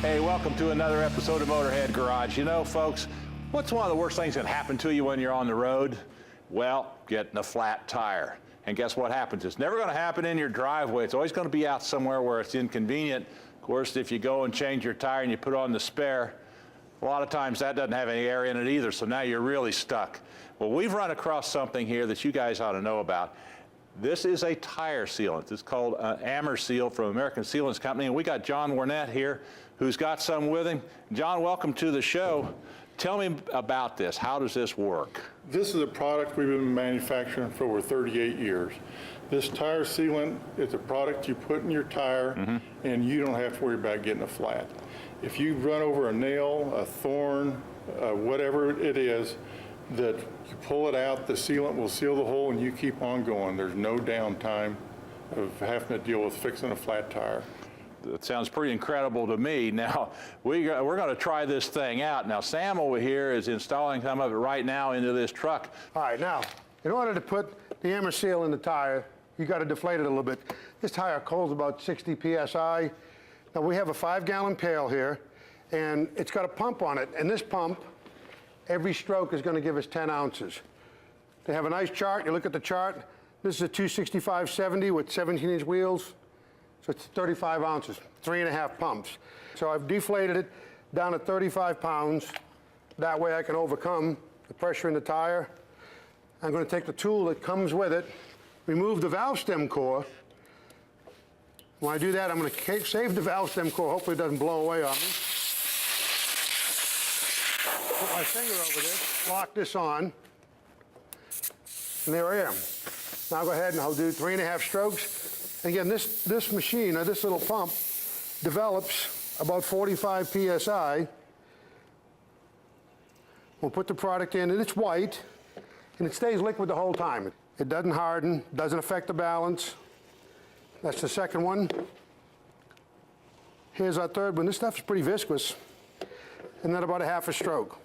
Hey, welcome to another episode of Motorhead Garage. You know, folks, what's one of the worst things that happen to you when you're on the road? Well, getting a flat tire. And guess what happens? It's never going to happen in your driveway. It's always going to be out somewhere where it's inconvenient. Of course, if you go and change your tire and you put on the spare, a lot of times that doesn't have any air in it either, so now you're really stuck. Well, we've run across something here that you guys ought to know about. This is a tire sealant. It's called Amerseal from American Sealants Company, and we got John Warnett here who's got some with him. John, welcome to the show. Tell me about this. How does this work? This is a product we've been manufacturing for over 38 years. This tire sealant is a product you put in your tire, and you don't have to worry about getting a flat. If you run over a nail, a thorn, whatever it is, that you pull it out, the sealant will seal the hole, and you keep on going. There's no downtime of having to deal with fixing a flat tire. That sounds pretty incredible to me. Now, we're going to try this thing out. Now, Sam over here is installing some of it right now into this truck. All right, now, in order to put the Amerseal in the tire, you got to deflate it a little bit. This tire holds about 60 PSI. Now, we have a 5-gallon pail here, and it's got a pump on it. And this pump, every stroke is going to give us 10 ounces. They have a nice chart. You look at the chart. This is a 265/70 with 17-inch wheels. So it's 35 ounces, 3.5 pumps. So I've deflated it down to 35 pounds. That way I can overcome the pressure in the tire. I'm going to take the tool that comes with it, remove the valve stem core. When I do that, I'm going to save the valve stem core. Hopefully it doesn't blow away on me. Put my finger over this, lock this on, and there I am. Now I'll go ahead and I'll do 3.5 strokes. Again, this machine, or this little pump, develops about 45 PSI. We'll put the product in, and it's white, and it stays liquid the whole time. It doesn't harden, doesn't affect the balance. That's the second one. Here's our third one. This stuff is pretty viscous, and then about a half a stroke.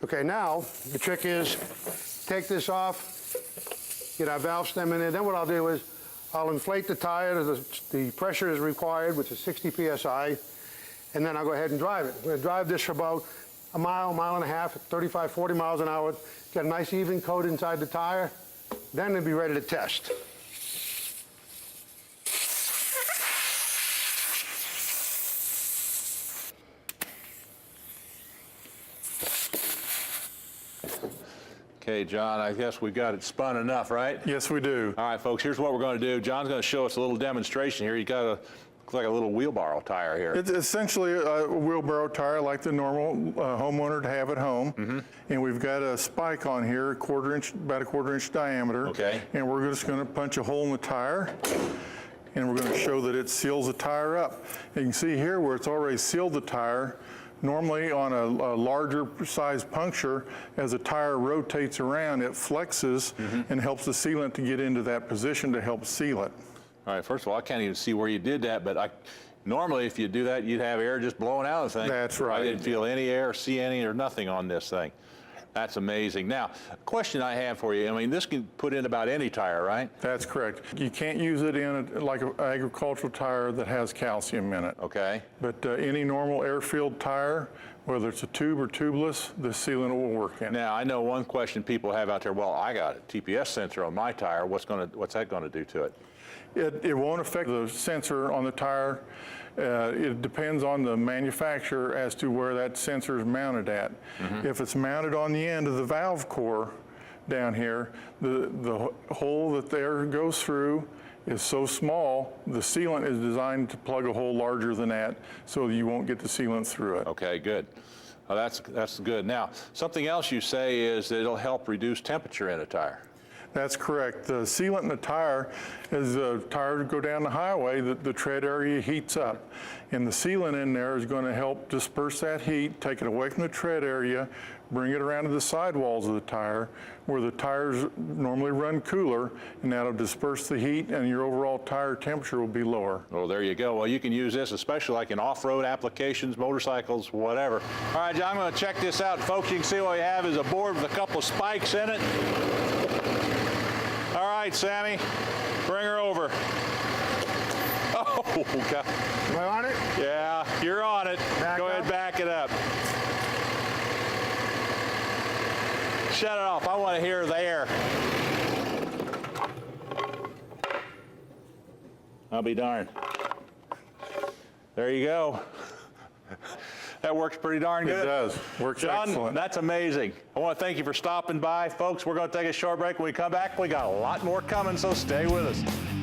Okay, now the trick is take this off, get our valve stem in there. Then what I'll do is I'll inflate the tire to the pressure is required, which is 60 PSI, and then I'll go ahead and drive it. I'm going to drive this for about a mile, mile and a half, at 35, 40 miles an hour, get a nice even coat inside the tire, then it'll be ready to test. Okay, John, I guess we got it spun enough, right? Yes, we do. All right, folks, here's what we're going to do. John's going to show us a little demonstration here. You got looks like a little wheelbarrow tire here. It's essentially a wheelbarrow tire like the normal homeowner to have at home. And we've got a spike on here, about a quarter inch diameter. Okay. And we're just going to punch a hole in the tire, and we're going to show that it seals the tire up. You can see here where it's already sealed the tire. Normally on a larger size puncture, as the tire rotates around, it flexes and helps the sealant to get into that position to help seal it. All right, first of all, I can't even see where you did that, but normally if you do that, you'd have air just blowing out of the thing. That's right. I didn't feel any air, see any or nothing on this thing. That's amazing. Now, question I have for you, I mean, this can put in about any tire, right? That's correct. You can't use it in like an agricultural tire that has calcium in it. Okay. But any normal air-filled tire, whether it's a tube or tubeless, the sealant will work in. Now, I know one question people have out there, well, I got a TPS sensor on my tire. What's that going to do to it? It won't affect the sensor on the tire. It depends on the manufacturer as to where that sensor is mounted at. If it's mounted on the end of the valve core down here, the hole that the air goes through is so small, the sealant is designed to plug a hole larger than that so you won't get the sealant through it. Okay, good. Well, that's good. Now, something else you say is that it'll help reduce temperature in a tire. That's correct. The sealant in the tire, as the tire go down the highway, the tread area heats up. And the sealant in there is going to help disperse that heat, take it away from the tread area, bring it around to the sidewalls of the tire, where the tires normally run cooler, and that'll disperse the heat, and your overall tire temperature will be lower. Well, there you go. Well, you can use this, especially like in off-road applications, motorcycles, whatever. All right, John, I'm going to check this out. Folks, you can see what we have is a board with a couple of spikes in it. All right, Sammy, bring her over. Oh, Oh, God. Am I on it? Yeah, you're on it. Back Go ahead, up. back it up. Shut it off. I want to hear the air. I'll be darned. There you go. That works pretty darn good. It does. Works John, excellent. that's amazing. I want to thank you for stopping by. Folks, we're going to take a short break. When we come back, we got a lot more coming, so stay with us.